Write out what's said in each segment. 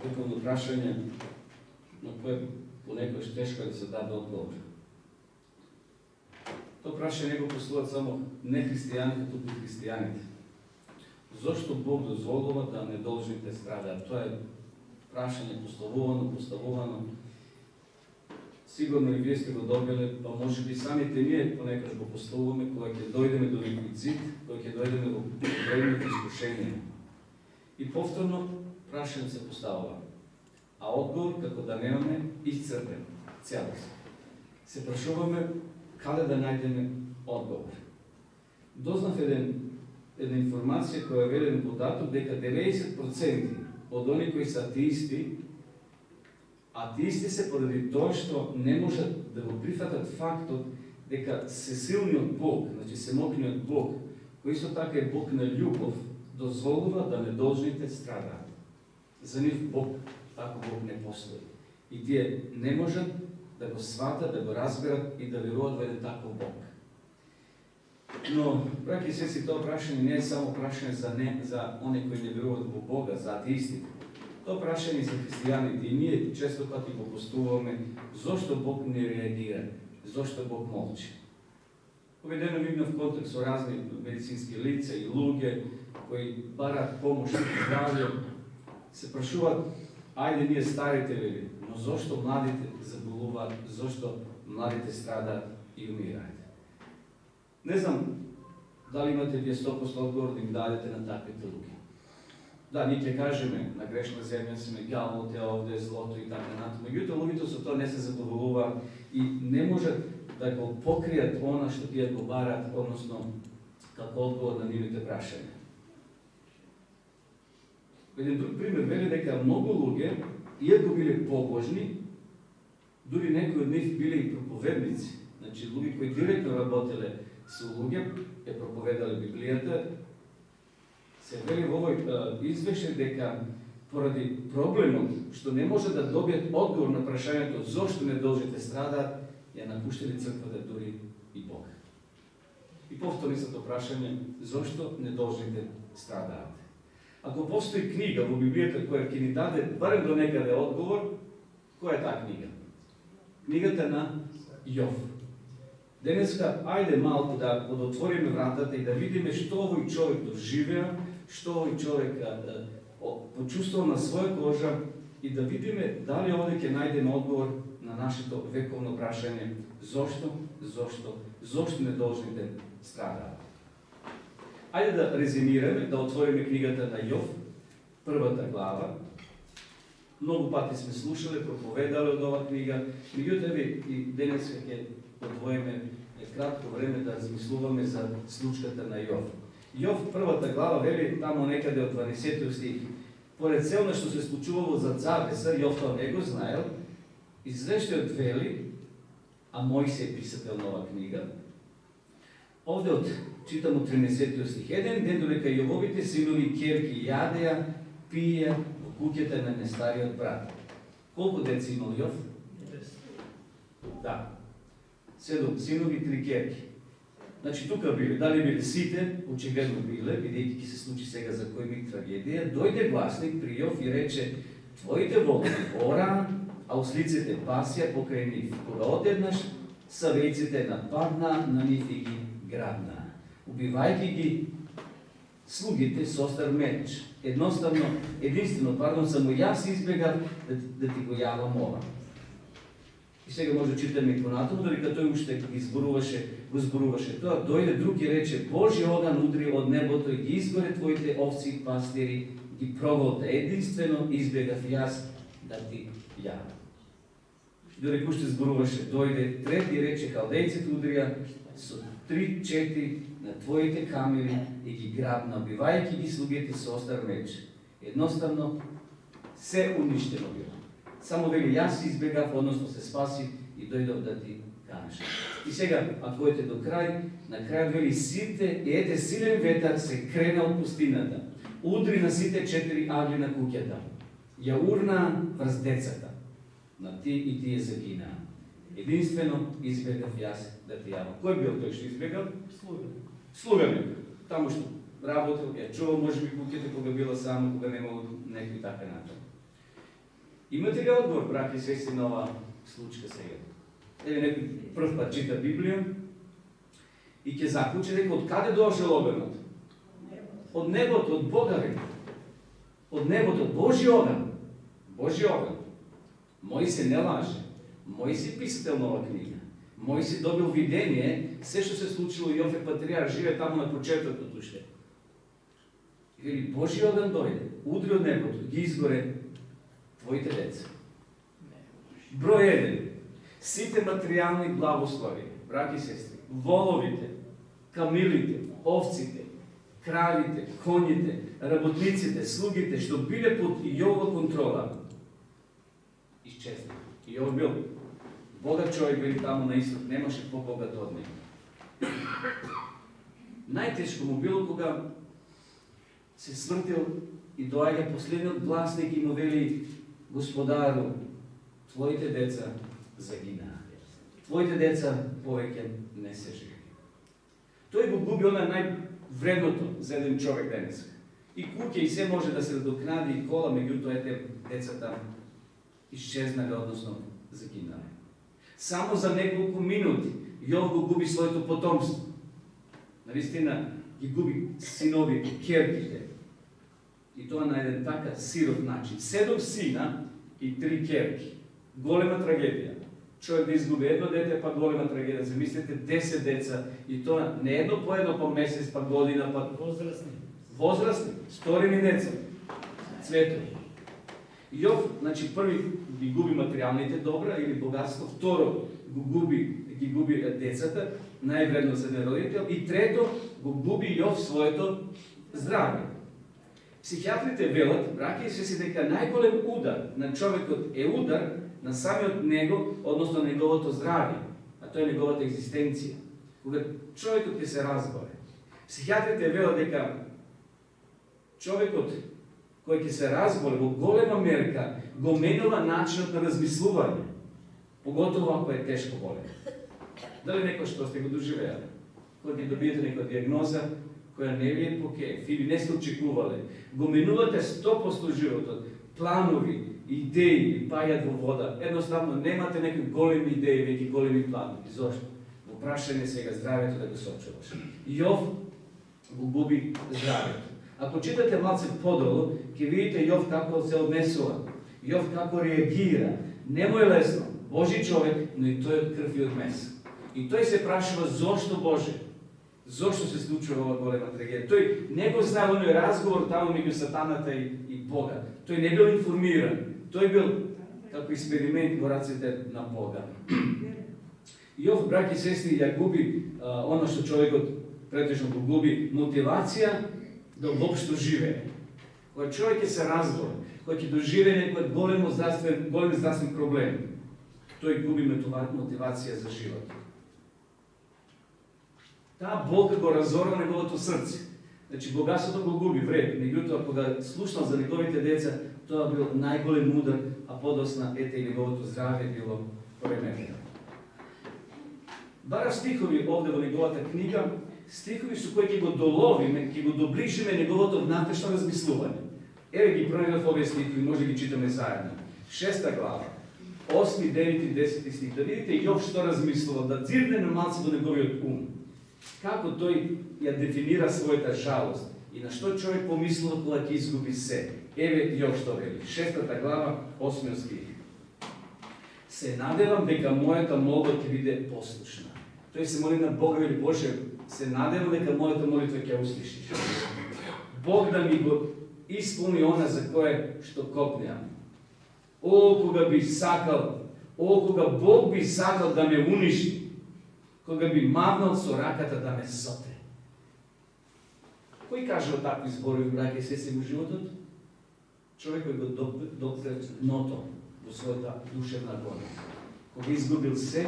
vekovno prašanje na koje ponekad teško da se даде odgovor. To prašanje го постават само не християните, тук и християните. Зошто Бог дозволува да недолжните страдаат? Тоа е прашање поставувано. Сигурно и вие сте го добили, па може би самите ние понекогаш го поставуваме, кога ќе дојдеме до реквизит, кога ќе дојдеме до големите искушенија. И повторно прашање се поставува. А одговор, како да немаме исцрпен, цялост. Се прашуваме каде да најдеме одговор. Дознав една информација која е еден податок дека 90% од они кои се атеисти се поради тоа што не можат да го прифатат фактот дека се силни од Бог, значи се мокни од Бог, кој исто така е Бог на љубов, дозволува да недолжните страдаат. За нив Бог, тако Бог не постои. И тие не можат да го сватат, да го разберат и да веруваат во еден таков Бог. Но, браќи и сестри, тоа прашање не е само прашање за оние кои не веруваат во Бога, за атеистите. Тоа прашање за христијаните и ние често пати го поставуваме зошто Бог не реагира, зошто Бог молчи. Поведено видно в контекст со разни медицински лица и луѓе кои барат помош и здравје, се прашуваат, ајде ние старите вели, но зошто младите заболуваат, зошто младите страдаат и умираат? Не знам дали имате вие 100% одговор да им дадете на таквите луѓе. Да, ние ќе кажеме, на грешна земја сме, ѓаволот е овде, злото и така натаму. Меѓутоа, луѓето со тоа не се задоволуваат и не можат да го покријат она што тие го барат, односно како одговор на нивните прашања. Еден друг пример вели дека многу луѓе, иако биле побожни, дури некои од нив биле и проповедници, значи луѓе кои директно работеле со луѓе, е проповедале Библијата, се вели во овој извештај дека поради проблемот што не може да добијат одговор на прашањето зошто недолжните страдаат, ја напуштили црквата дури и Бог. И повторно истото прашање зошто недолжните страдаат. Ако постои книга во Библијата која ќе ни даде барем до некаде одговор, која е таа книга? Книгата на Јов. Денеска, ајде малку да подотвориме вратата и да видиме што овој човек доживеа, што овој човек почувствувал на своја кожа и да видиме дали овде ќе најдеме одговор на нашето вековно прашање зошто недолжните страдаат. Ајде да резимираме, да отвориме книгата на Јов, првата глава. Многу пати сме слушале, проповедале од оваа книга, меѓутоа и денес ќе одвоиме кратко време да размислуваме за случката на Јов. Јов првата глава вели тамо некаде од 12 стих. Поред се она што се случувало зад завеса, Јов тоа не го знаел, извештајот вели, а Мојсија писател на оваа книга. Овде читам од 13 стих. Еден ден додека Јововите синови ќерки јадеа, пиеа во куќата на нестариот брат. Колку деца имал Јов? Да. 7 синови, 3 ќерки. Значи тука биле, дали биле сите, очигледно биле, бидејќи ќе се случи сега за кој миг трагедија, дојде гласник при Јов и рече: твоите волци ора, а ослиците пасија покрај нив. Кога одеднаш, савејците нападна на нив и ги грабна, убивајќи ги слугите со остар меч. Единствено, само јас избегав да ти го јавам ова. И сега може да читаме и понатаму, додека тој уште го зборуваше тоа, дојде друг и рече: Божи оган удри од небото и ги изгоре твоите овци и пастири, ги проголта. Единствено избегав јас да ти јавам. Додека уште зборуваше, дојде трети и рече: халдејците удрија со 3-4 на твоите камери и ги грабна, убивајќи ги слугите со остар меч. Едноставно се уништено било. Само вели јас избегав, односно се спасив и дојдов да ти кажам. И сега, ако одите до крај, на крајот вели сите, и ете силен ветар се крена од пустината. Удри на сите 4 агли на куќата. Ја урна врз децата. На ти и тие загинаа. Единствено избегав јас да ти јавам. Кој бил тој што избегав? Слуганик. Таму што работел, ја чувал можеби куќата кога била само, кога немало некој така натаму. Имате ли отговор, брати и сестри, на ова случка сега? Или некој прв пат чита Библија и ќе заклучи дека од каде дошел огнот? Од небото, од Бога веќе. Од небото, Божи оган. Божи оган. Мојсе не лаже. Мојсе писател на ова книга. Мојсе добил видение, се што се случило и Јофе патриар, живе таму на почетокот уште. Или Божи оган дојде, удри од небото, ги изгоре твоите деца. Број 1. Сите материјални благослови, браќи и сестри, воловите, камилите, овците, кравите, коњите, работниците, слугите, што биле под Јовова контрола, изчезна. Јов бил богат човек, били таму на исток, немаше по-богат од него. Најтешко му било кога се свртил и доаѓа последниот гласник и му вели: Господару, твоите деца загинаа. Твоите деца повеќе не се живи. Тој го губи она највредното за еден човек денес. И куќе и се може да се надокнади и кола, меѓутоа ете децата исчезнале, односно загинале. Само за неколку минути Јов го губи своето потомство. Навистина ги губи синови, керките. И тоа на еден така сиров начин. 7 сина и 3 керки. Голема трагедија. Човек да изгуби едно дете, па голема трагедија. Замислете 10 деца и тоа не едно по месец, па година, па возрастни, сторени деца. Цветови. Јов, значи, први ги губи материјалните добра или богатство, второ ги губи децата, највредно за еден родител, и трето го губи Јов своето здравје. Психијатрите велат, браќа и сестри, дека најголем удар на човекот е удар на самиот него, односно неговото здравје, а тоа е неговата екзистенција. Кога човекот ќе се разболе. Психијатрите велат дека човекот кој ќе се разболе во голема мерка го менува начинот на размислување, поготово ако е тешко болен. Дали некој што сте го доживеале, кога ќе добиете некоја диагноза која не ви е покеев или не сте очекувале, го менувате 100% животот, планови, идеи паѓаат во вода, едноставно немате некои големи идеи, веќе големи планови. Зошто? Во прашање сега здравјето да го сочуваш. Јов го губи здравјето. Ако читате малце подолу, ќе видите Јов како се однесува, Јов како реагира. Не му е лесно, Божи човек, но и тој од крв и од мес. И тој се прашува зошто Боже? Зошто се случува ова голема трагедија? Тој не го знае оној разговор таму меѓу сатаната и Бога. Тој не бил информиран. Тој бил како експеримент во рацете на Бога. Јов, браќи и сестри, ја губи оно што човекот претежно го губи, мотивација да воопшто живее. Кога човек ќе се разболе, кога ќе доживее некој голем здравствен проблем, тој губи мотивација за живот. Таа болка го разорва неговото срце. Значи, богатството го губи, вред. Меѓутоа, кога слушнал за неговите деца, тоа бил најголем удар, а подосна ете и неговото здравје било пореметено. Бара стихови овде во неговата книга, стихови со кои ќе го доловиме, ќе го доближиме неговото внатрешно размислување. Еве ги пронајдов овие стихови, може ги читаме заедно. 6 глава, 8, 9 и 10 стих. Да видите Јов што размислува, да дзирне на малце до неговиот ум. Како тој ја дефинира својата жалост и на што човек помислува кога ќе изгуби се. Еве Јов што вели. 6 глава, 8 стих. Се надевам дека мојата молба ќе биде послушна. Тој се моли на Бога, вели Боже, се надевам дека мојата молитва ќе услишиш. Бог да ми го исполни она за кое што копнеам. О, кога би сакал, кога Бог би сакал да ме уништи, кога би мавнал со раката да ме сотре. Кој кажа такви зборови, браќа и сестри, во животот? Човек кој го допре дното во својата душевна гонка. Кога изгубил се,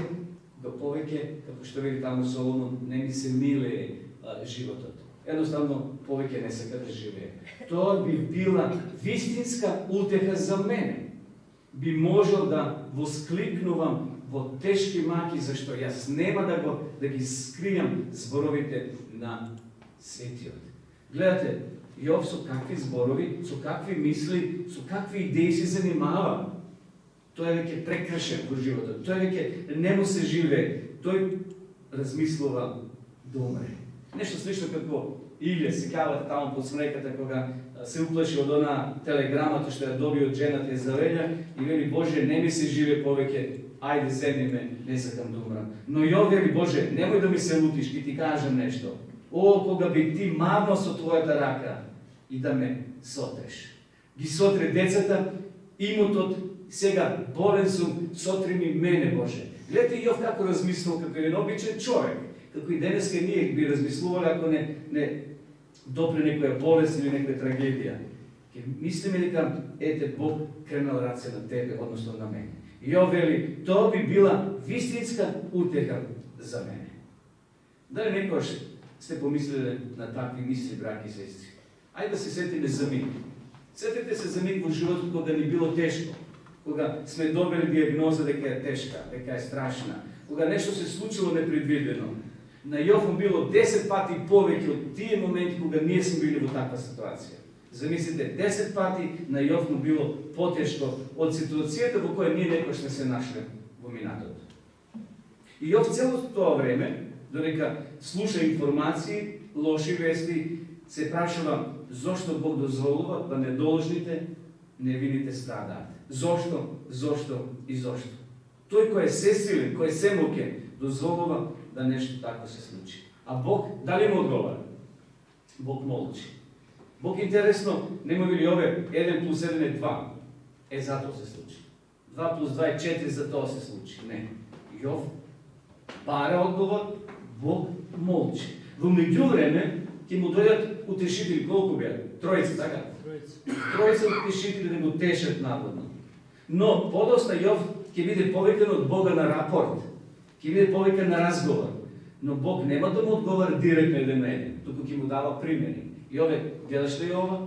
го повеќе, како што вели таму Соломон, не ми се милее животот. Едноставно, повеќе не сака да живее. Тоа би била вистинска утеха за мене. Би можел да воскликнувам во тешки маки, зашто јас нема да ги скријам зборовите на светиот. Гледате, Јов со какви зборови, со какви мисли, со какви идеи се занимава. Тој веќе прекршен во животот. Тој веќе не му се живее. Тој размислува да умре. Нешто слично како Илија, се кавате таму под смреката кога се уплаши од она телеграмата што ја доби од жената Езавеља и вели Боже, не ми се живее повеќе, ајде земни ме, не сакам да умрам. Но Јов вели Боже, немој да ми се лутиш, ќе ти кажам нешто. О, кога би ти мавно со твојата рака и да ме сотреш. Ги сотре децата, имотот, сега болен сум, сотри ми мене, Боже. Гледате Јов како размислил, како еден обичен човек, како и денеска ние би размислували ако не допре некоја болест или некоја трагедија. Ке мислиме дека ете Бог кренал раце на тебе, односно на мене. И Јов вели, тоа би била вистинска утеха за мене. Дали некојаш сте помислили на такви мисли, браќи и сестри? Ајде да се сетиме за миг. Сетете се за миг во животот кога ни било тешко, кога сме добили диагноза дека е тешка, дека е страшна, кога нешто се случило непредвидено. На Јов му било 10 пати повеќе од тие моменти кога ние сме били во таква ситуација. Замислите, 10 пати на Јов му било потешко од ситуацијата во која ние некој сме се нашли во минатото. И Јов целото тоа време, додека слуша информации, лоши вести, се прашува зошто Бог дозволува да недолжните, невините страдаат. Зошто и зошто. Тој кој е сесилен, кој е семокен, дозволува да нешто тако се случи. А Бог дали му одговара? Бог молчи. Бог интересно, не му вели ове 1 плюс 1 е 2. Затоа се случи. 2 плюс 2 е 4, затоа се случи. Не. Јов бара одговор, Бог молчи. Во меѓувреме ќе му дојдат утешители, колку беа? Тројца, така? Тројца утешители да го тешат наводно. Но подоста Јов ќе биде повикан од Бога на рапорт, ќе биде повикан на разговор. Но Бог нема да му одговара директно еден на еден, туку ќе му дава примери. И ове, гледаш ли ова?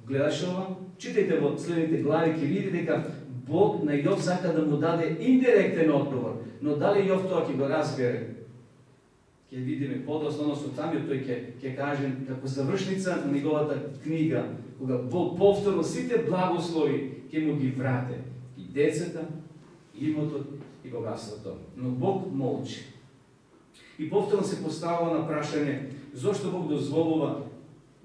Гледаш ова? Читајте во следните глави, ќе видите дека Бог на Јов сака да му даде индиректен одговор. Но дали Јов тоа ќе го разбере? Ќе видиме подоста, односно самиот тој ќе каже како завршница на неговата книга, кога Бог повторно сите благослови ќе му ги врате. И децата, и имотот, и богатството. Но Бог молчи. И повторно се поставува на прашање зошто Бог дозволува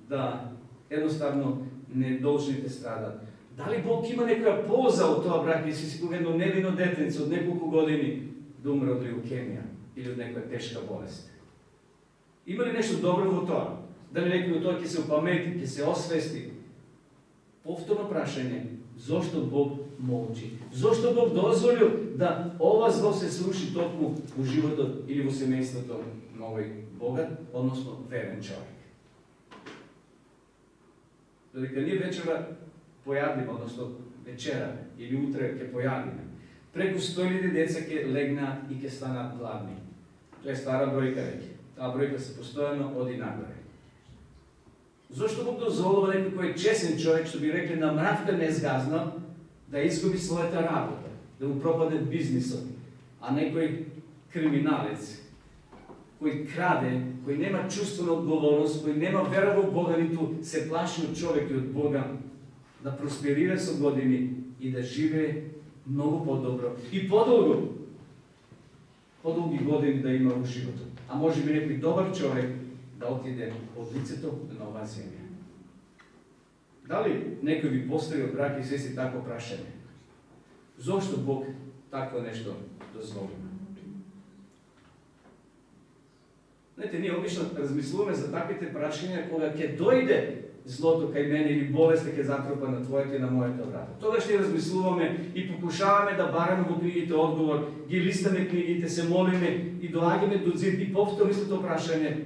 да едноставно недолжните страдат. Дали Бог има некоја полза од тоа, браќи и сестри, кога едно невино детенце од неколку години да умре од леукемија или од некоја тешка болест? Има ли нешто добро во тоа? Дали некој од тоа ќе се опамети, ќе се освести? Повторно прашање, зошто Бог молчи? Зошто Бог дозволил да ова зло се сруши токму во животот или во семејството на овој богат, односно верен човек? Додека ние вечера појадиме, односно вечера или утре ќе појадиме, преку 100.000 деца ќе легнат и ќе станат гладни. Тоа е стара бројка веќе. Таа бројка се постојано оди нагоре. Зошто Бог дозволува некој кој е чесен човек, што би рекле на мравка не згазна, да изгуби својата работа, да му пропаде бизнисот, а некој криминалец, кој краде, кој нема чувство на одговорност, кој нема вера во Бога, ниту се плаши од човек и од Бога, да просперира со години и да живее многу подобро и подолго, подолги години да има во животот. А може би некој добар човек да отиде од лицето на оваа земја. Дали некој ви постави, браќи и сестри, такво прашање? Зошто Бог такво нешто дозволува? Знаете, ние обично размислуваме за таквите прашања кога ќе дојде злото кај мене или болест ќе затрупа на твоето и на моето врата. Тогаш ние размислуваме и покушаваме да бараме во книгите одговор, ги листаме книгите, се молиме и доаѓаме до зид и повторно истото прашање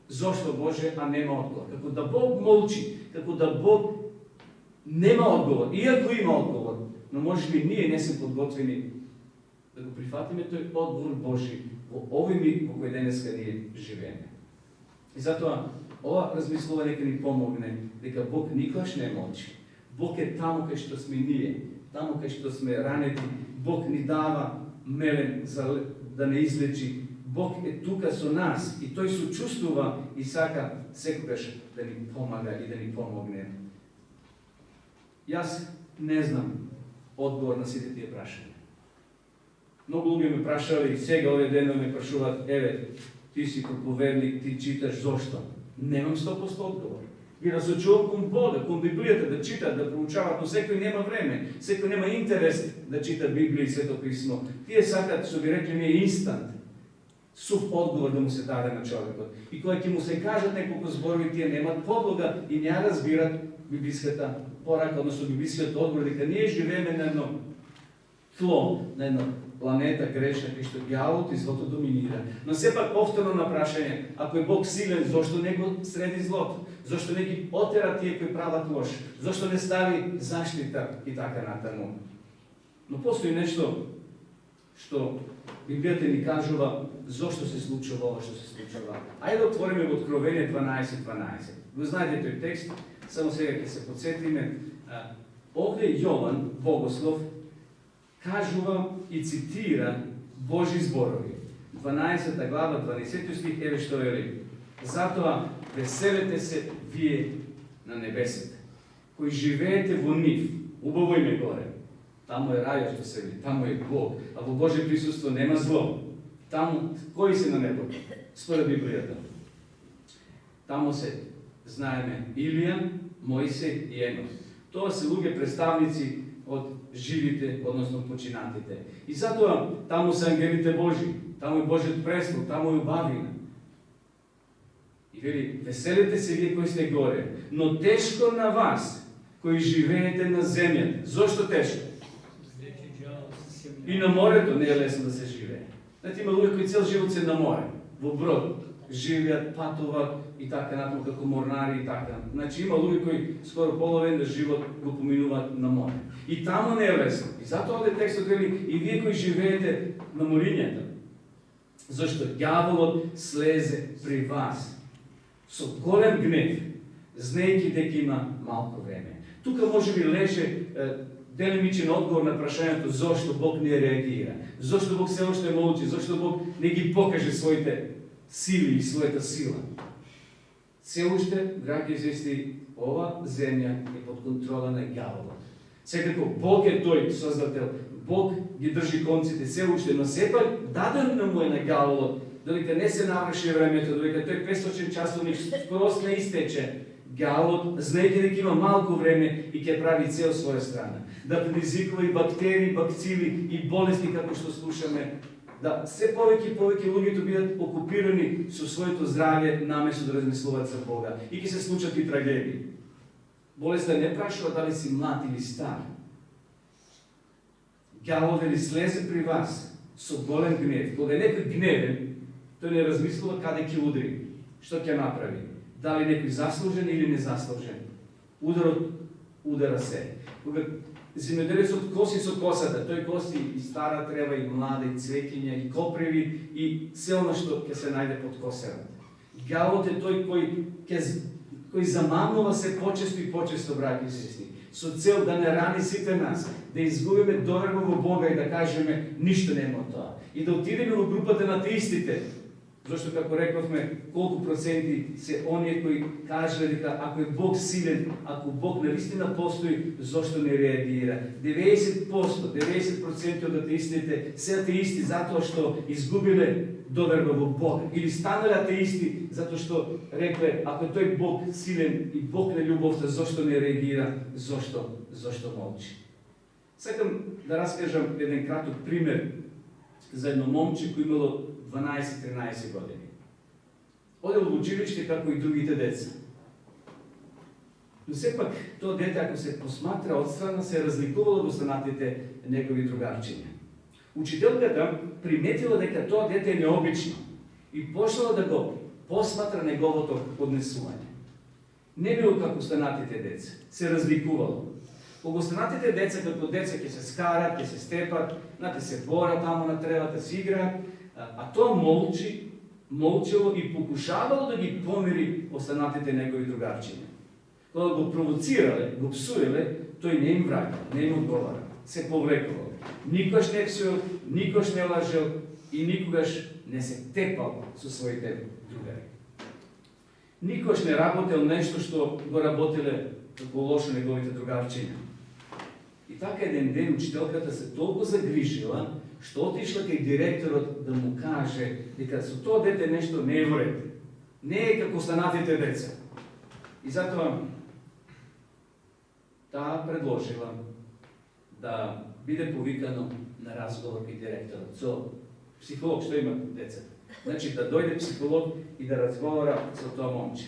зошто Боже, а нема одговор. Како да Бог молчи, како да Бог нема одговор, иако има одговор, но може би ние не сме подготвени да го прифатиме тој одговор Божи во овој миг во кој денеска ние живееме. И затоа ова размислување нека ни помогне дека Бог никогаш не молчи. Бог е таму кај што сме ние, таму кај што сме ранети. Бог ни дава мелен за да не излечи. Бог е тука со нас и тој сочувствува и сака секогаш да ни помага и да ни помогне. Јас не знам одговор на сите тие прашања. Много луѓе ме прашали, сега овие денови ме прашуваат, еве, ти си проповедник, ти читаш, зошто? Немам 100% одговор. Ги разучувам кон Бога, кон Библијата, да читат, да проучават, но секој нема време, секој нема интерес да чита Библија и Свето Писмо. Тие сакат, што би рекли ние, инстант, сув одговор да му се даде на човекот. И кога ќе му се кажат неколку зборови, тие немат подлога и не разбират библиската порака, односно библискиот одговор, дека ние живееме на едно тло, на една планета грешна, кај што ѓаволот и злото доминира. Но сепак повторно на прашање, ако е Бог силен, зошто не го среди злото? Зошто не ги отера тие кои прават лош? Зошто не стави заштита и така натаму? Но постои нешто што Библијата ни кажува зошто се случува ова што се случува. Ајде да отвориме во Откровение 12:12. Го знаете тој текст, само сега ќе се подсетиме. Овде Јован Богослов кажува и цитира Божи зборови. 12 глава, 20 стих, еве што вели. Затоа веселете се вие на небесите, кои живеете во нив. Убаво име горе. Таму е рајот што се види, таму е Бог, а во Божие присуство нема зло. Таму кои се на небото? Според Библијата. Таму се знаеме Илија, Мојсей и Енох. Тоа се луѓе представници од живите, односно починатите. И затоа таму се ангелите Божи, таму е Божиот престол, таму е убавина. И вели, веселете се вие кои сте горе, но тешко на вас, кои живеете на земјата. Зошто тешко? И на морето не е лесно да се живее. Знаете, има луѓе кои цел живот се на море, во брод, живеат, патуват и така натаму како морнари и така. Значи има луѓе кои скоро половин да живот го поминуваат на море. И таму не е лесно. И затоа овде текстот вели, и вие кои живеете на морињата. Зашто ѓаволот слезе при вас со голем гнев, знаејќи дека има малку време. Тука може би леже делимичен одговор на прашањето зошто Бог не реагира, зошто Бог се уште молчи, зошто Бог не ги покаже своите сили и својата сила. Се уште, драги сестри, ова земја е под контрола на ѓаволот. Секако Бог е тој создател, Бог ги држи конците се уште, но сепак дадено му е на ѓаволот, додека не се наврши времето, додека тој 500 часовник скорост не истече, ѓаволот, знаејќи дека има малку време и ќе прави цел своја страна. Да предизвикува и бактерии, бакцили и болести, како што слушаме, да се повеќе и повеќе луѓето бидат окупирани со своето здравје, наместо да размислуваат за Бога. И ќе се случат и трагедии. Болеста не прашува дали си млад или стар. Ѓаволот ли слезе при вас со голем гнев. Кога е некој гневен, тој не размислува каде ќе удри, што ќе направи. Дали некој заслужен или незаслужен. Ударот удара се. Кога земјоделецот коси со косата, тој коси и стара трева, и млада, и цвеќиња, и копреви, и се она што ќе се најде под косерот. Ѓаволот е тој кој замамнува се почесто и почесто, браќи и сестри, со цел да не рани сите нас, да изгубиме доверба во Бога и да кажеме ништо нема од тоа. И да отидеме во групата на атеистите, зашто како рековме, колку проценти се оние кои кажале дека ако е Бог силен, ако Бог навистина постои, зошто не реагира? 90% од атеистите се атеисти затоа што изгубиле доверба во Бог. Или станале атеисти затоа што рекле, ако тој Бог силен и Бог на љубовта, зошто не реагира? Зошто молчи? Сакам да раскажам еден краток пример за едно момче кој имало 12-13 години. Одел во училиште како и другите деца. Но сепак, тоа дете, ако се посматра отстрана, се разликувало од останатите негови другарчиња. Учителката приметила дека тоа дете е необично и почнала да го посматра неговото поднесување. Не било како останатите деца, се разликувало. Кога останатите деца како деца ќе се скарат, ќе се степат, се борат таму на тревата, си играат, а тоа молчело и покушавало да ги помири останатите негови другарчиња. Кога го провоцирале, го псуеле, тој не им враќа, не им одговара, се повлекувал. Никош не псуел, никош не лажел и никогаш не се тепал со своите другари. Никош не работел нешто што го работеле како лошо неговите другарчиња. И така еден ден учителката се толку загрижила, што отишла кај директорот да му каже дека со тоа дете нешто не е во ред. Не е како останатите деца. И затоа таа предложила да биде повикано на разговор кај директорот со психолог што има деца. Значи да дојде психолог и да разговара со тоа момче.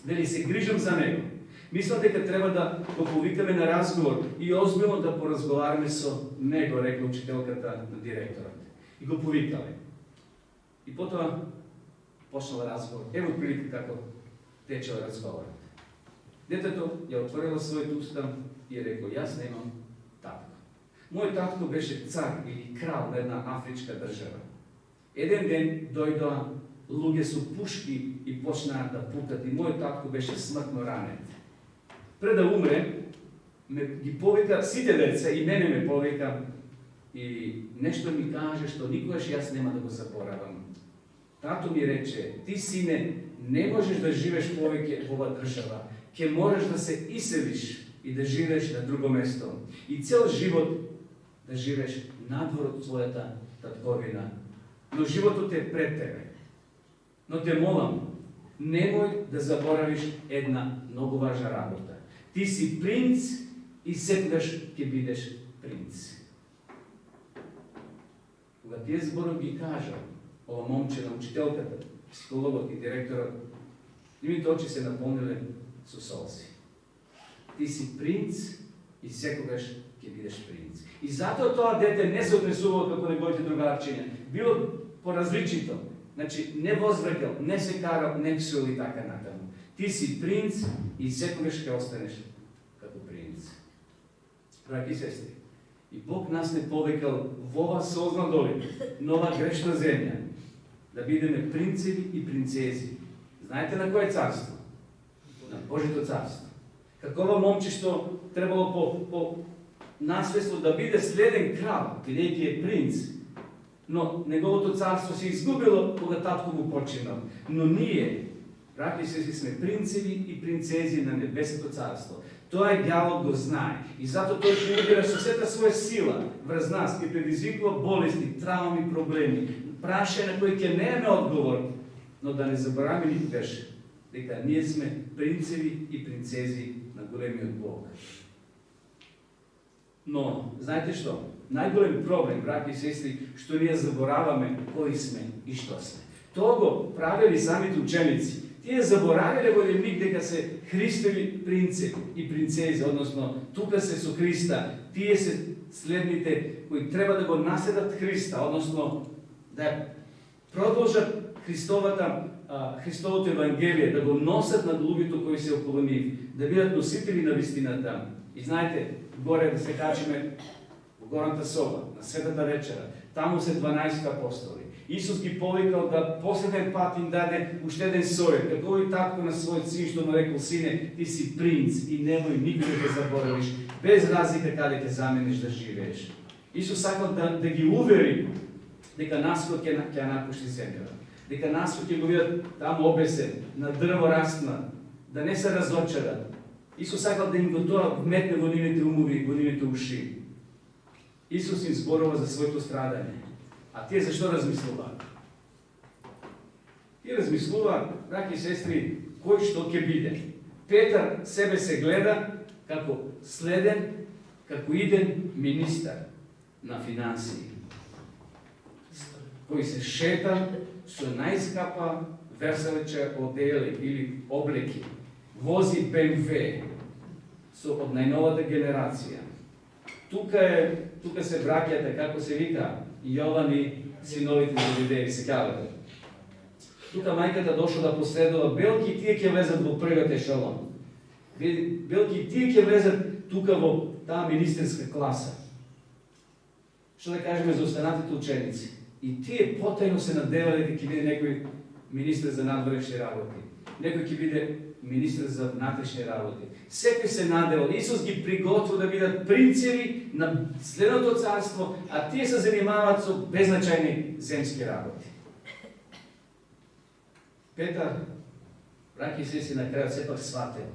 Вели се грижам за него. Мислам дека треба да го повикаме на разговор и озбилно да поразговараме со него, рекла учителката на директорот. И го повикале. И потоа почнал разговор. Ево прилика како течел разговорот. Детето ја отворило својот уста и рекол: јас немам татко. Мој татко беше цар или крал на една афричка држава. Еден ден дојдоа луѓе со пушки и почнаа да пукат и мој татко беше смртно ранет. Пред да умре, ги повика сите деца и мене ме повика и нешто ми каже што никогаш јас нема да го заборавам. Тато ми рече: ти сине не можеш да живееш повеќе во оваа држава, ќе можеш да се иселиш и да живееш на друго место. И цел живот да живееш надвор од својата татковина. Но животот е пред тебе. Но те молам, немој да заборавиш една многу важна работа. Ти си принц и секогаш ќе бидеш принц. Кога тие зборови ги кажа ова момче на учителката, психологот и директорот, нивните очи се наполниле со солзи. Ти си принц и секогаш ќе бидеш принц. И затоа тоа дете не се однесувало како неговите другарчиња. Било поразличито. Значи, не возвракал, не се карал, не псувал и така натаму. Ти си принц и секогаш ќе останеш како принц. Браќи и сестри, и Бог нас не повикал во ова созна долина, нова грешна земја, да бидеме принцеви и принцези. Знаете на кое царство? На Божито царство. Какова момче што требало по наследство да биде следен крал, бидејќи е принц, но неговото царство се изгубило кога татко му починал. Но ние, браќи се, сме принцеви и принцези на небесното царство. Тоа е дјавол го знае. И затоа тој ќе убира со сета своја сила врз нас, ќе предизвикува болести, травми, проблеми, прашања на кои ќе немаме одговор, но да не забораваме никогаш дека ние сме принцеви и принцези на големиот Бог. Но, знаете што? Најголем проблем, браќи и сестри, што ние забораваме кои сме и што сме. Тоа го правили самите ученици. Тие заборавиле во еден миг дека се Христови принци и принцези, односно тука се со Христа. Тие се следните кои треба да го наследат Христа, односно да продолжат Христовото Евангелие, да го носат над луѓето кои се околу нив, да бидат носители на вистината. И знаете, горе да се качиме во горната соба, на Светата вечера, таму се 12 апостоли. Исус ги повикал да последен пат им даде уште еден совет, како и татко на својот син, што му рекол: сине, ти си принц и немој никога да заборавиш, без разлика каде ќе замениш да живееш. Исус сакал да ги увери дека наскоро ќе напушти земјата, дека наскоро ќе го видат таму обесен, на дрво растнат, да не се разочарат. Исус сакал да им го тоа вметне во нивните умови, во нивните уши. Исус им зборува за своето страдање. А тие зашто размислуваат? Тие размислуваат, браќи и сестри, кој што ќе биде. Петар себе се гледа како следен, како иден министар на финансии, кој се шета со најскапа версалеча одели или облеки, вози БМВ со од најновата генерација. Тука се браќата, како се вика, Јован и синовите Зеведеи, се кавате. Тука мајката дошла да последува белки и тие ќе влезат во првиот ешелон. Белки и тие ќе влезат тука во таа министерска класа. Што да кажеме за останатите ученици? И тие потајно се надевале дека ќе биде некој министер за надворешни работи, некој ќе биде министр за внатрешни работи. Секој се надевал. Исус ги приготвил да бидат принцеви на следното царство, а тие се занимаваат со беззначајни земски работи. Петар, браќи и сестри, на крајот сепак сватил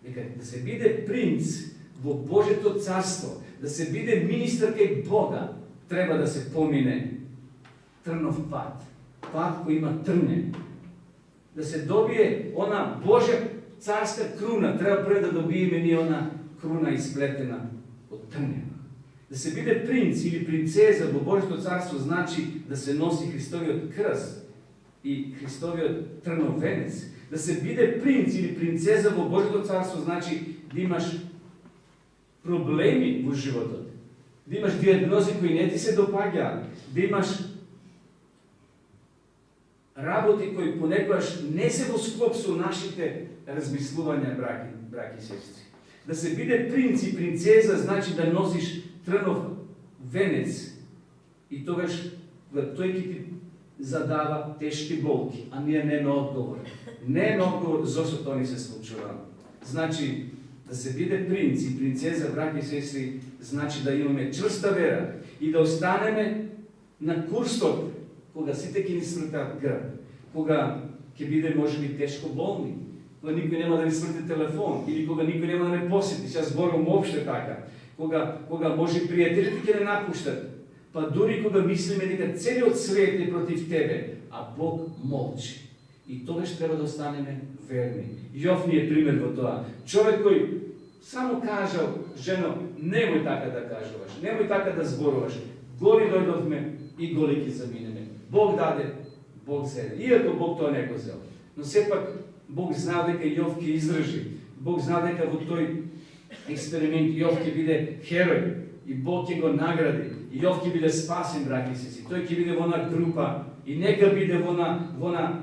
дека да се биде принц во Божето царство, да се биде министар кај Бога, treba da se pomine trnov pad. Pad koji ima trnje. Da se dobije ona Božja carska kruna, treba prvo da dobije meni ona kruna ispletena od trnjeva. Da se bide princ ili princeza u Božje carstvo znači da se nosi Hristovijov krst i Hristovijov trnov venec. Da se bide princ ili princeza u Božje carstvo znači da imaš problemi u životu. Da imaš dijagnoze koji ne ti se dopaga. Da imaš работи кои понекогаш не се во склоп со нашите размислувања, браки и сестри. Да се биде принц и принцеза значи да носиш трнов венец и тогаш тој ќе ти задава тешки болки, а ние не на одговор. Не на одговор зошто тоа ни се случува. Значи да се биде принц и принцеза, браки и сестри, значи да имаме чврста вера и да останеме на курсот кога сите ќе ни свртат грб, кога ќе биде можеби тешко болни, кога никој нема да ни сврти телефон, или кога никој нема да не посети, сега зборувам опште така, кога може пријателите ќе не напуштат, па дури кога мислиме дека целиот свет е против тебе, а Бог молчи. И тогаш треба да останеме верни. Јов ни е пример во тоа. Човек кој само кажал, жено, немој така да кажуваш, немој така да зборуваш, голи дојдовме и голи ќе заминеме. Бог даде, Бог зеде. Иако Бог тоа не го зел. Но сепак Бог знал дека Јов ќе издржи. Бог знал дека во тој експеримент Јов ќе биде херој и Бог ќе го награди. И Јов ќе биде спасен, браќи и сестри. Тој ќе биде во она група и нека биде во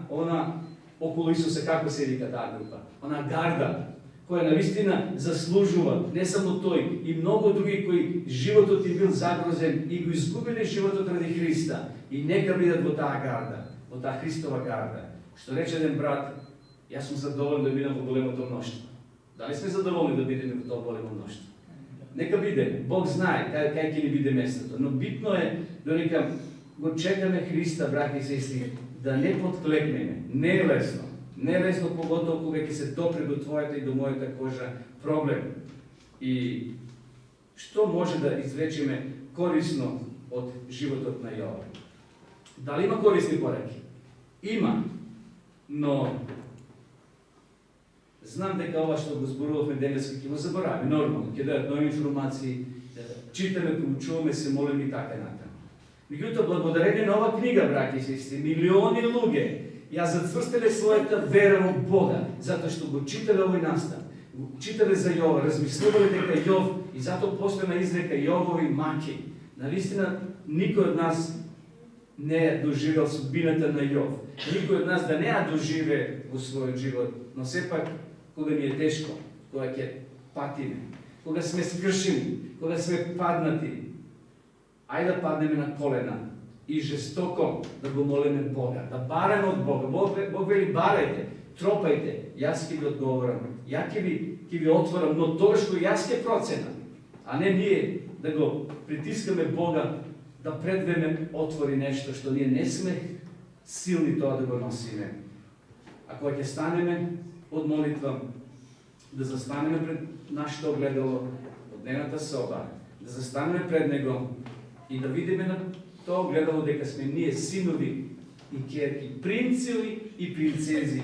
она околу Исуса, како се вика таа група. Она гарда која навистина заслужува, не само тој, и многу други кои животот им бил загрозен и го изгубиле животот ради Христа. И нека бидат во таа гарда, во таа Христова гарда. Што рече еден брат, јас сум задоволен да бидам во големото мноштво. Дали сме задоволни да бидеме во тоа големо мноштво? Нека биде, Бог знае кај ќе ни биде местото, но битно е додека го чекаме Христа, браќи и сестри, да не подклекнеме. Не е лесно. Не е лесно, поготово кога ќе се допре до твојата и до мојата кожа проблем. И што може да извлечеме корисно од животот на Јов? Дали има корисни пораки? Има, но знам дека ова што го зборувавме денес ќе го забораваме, нормално, ќе дадат нови информации, читаме, проучуваме, се молиме и така натаму. Меѓутоа, благодарение на ова книга, браќи и сестри, милиони луѓе ја зацврстеле својата вера во Бога, затоа што го читале овој настан, го читале за Јова, размислувале дека Јов, и затоа постојна изрека Јовови маки. Навистина, никој од нас не е доживел судбината на Јов. Никој од нас да не ја доживе во својот живот, но сепак, кога ни е тешко, кога ќе патиме, кога сме скршени, кога сме паднати, ајде да паднеме на колена и жестоко да го молиме Бога, да бараме од Бога. Бог вели барајте, тропајте, јас ќе ви одговорам, ја ќе ви отворам, но тогаш кој јас ќе проценам, а не ние да го притискаме Бога да пред време отвори нешто што ние не сме силни тоа да го носиме. А кога ќе станеме од молитва, да застанеме пред нашето огледало од дневната соба, да застанеме пред него и да видиме на тоа огледало дека сме ние синови и ќерки, принцеви и принцези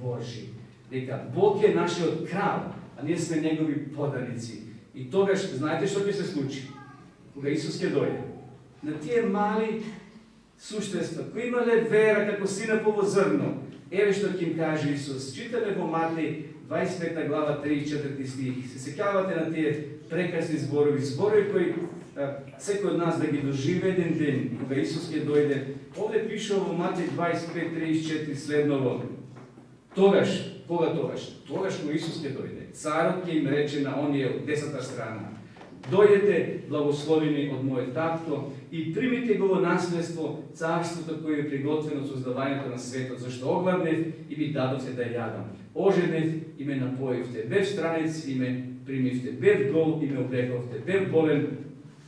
Божи. Дека Бог е нашиот крал, а ние сме негови поданици. И тогаш, знаете што ќе се случи? Кога Исус ќе дојде, на тие мали суштества, кои имале вера како синапово зрно, еве што ќе им каже Исус. Читаме во Матеј 25 глава 3-4 стих. Се сеќавате на тие прекрасни зборови, зборови кои секој од нас да ги доживе еден ден, кога Исус ќе дојде. Овде пишува во Матеј 25:34 следново. Тогаш, кога тогаш? Тогаш кога Исус ќе дојде, царот ќе им рече на оние од десната страна: дојдете благословени од мојот татко и примите го во наследство царството кое е приготвено од создавањето на светот, зашто огладнев и ми дадовте да јадам, оженев и ме напоивте, бев странец и ме примивте, бев гол и ме облековте, бев болен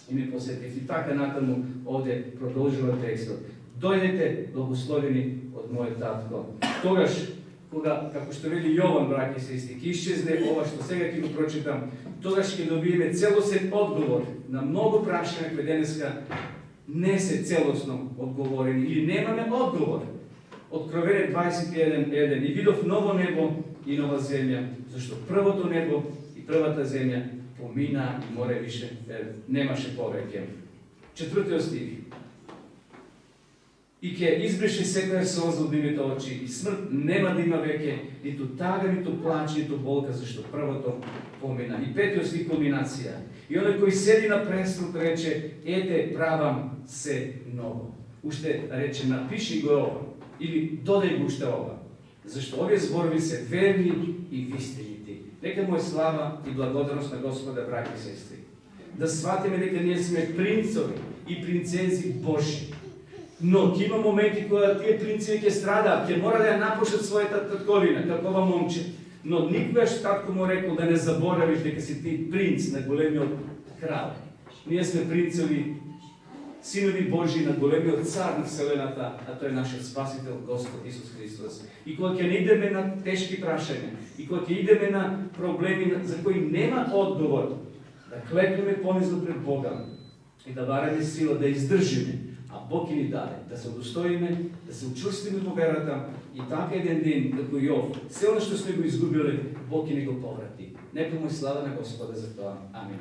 и ме посетивте. И така натаму овде продолжува текстот. Дојдете благословени од мојот татко. Тогаш, кога, како што вели Јован, браќи и сестри, ќе исчезне ова што сега ќе го прочитам, тогаш ќе добиеме целосен одговор на многу прашања кои денеска не се целосно одговорени или немаме одговор. Откровение 21.1 и видов ново небо и нова земја, зашто првото небо и првата земја помина и море више немаше повеќе. 4 стих. И ќе избрише секоја солза од нивните очи, и смрт нема да има веќе, ниту тага, ниту плач, ниту болка, зашто првото помина. И 5 стих кулминација. И оној кој седи на престолот рече, ете, правам се ново. Уште рече, напиши го ова, или додај го уште ова. Зашто овие зборови се верни и вистинити. Нека му е слава и благодарност на Господа, браќи и сестри. Да сватиме дека ние сме принцови и принцези Божи. Но ќе има моменти кога тие принцеви ќе страдаат, ќе мора да ја напуштат својата татковина, како ова момче. Но никогаш татко му рекол да не заборавиш дека си ти принц на големиот крал. Ние сме принцеви, синови Божи на големиот цар на вселената, а тој е нашиот спасител Господ Исус Христос. И кога ќе не идеме на тешки прашања, и кога ќе идеме на проблеми за кои нема одговор, да клекнеме понизу пред Бога и да бараме сила да издржиме, а Бог ни даде да се удостоиме, да се учврстиме во верата и така еден ден, како Јов, се оно што сме го изгубиле, Бог ни го поврати. Нека му е слава на Господа за тоа. Амин.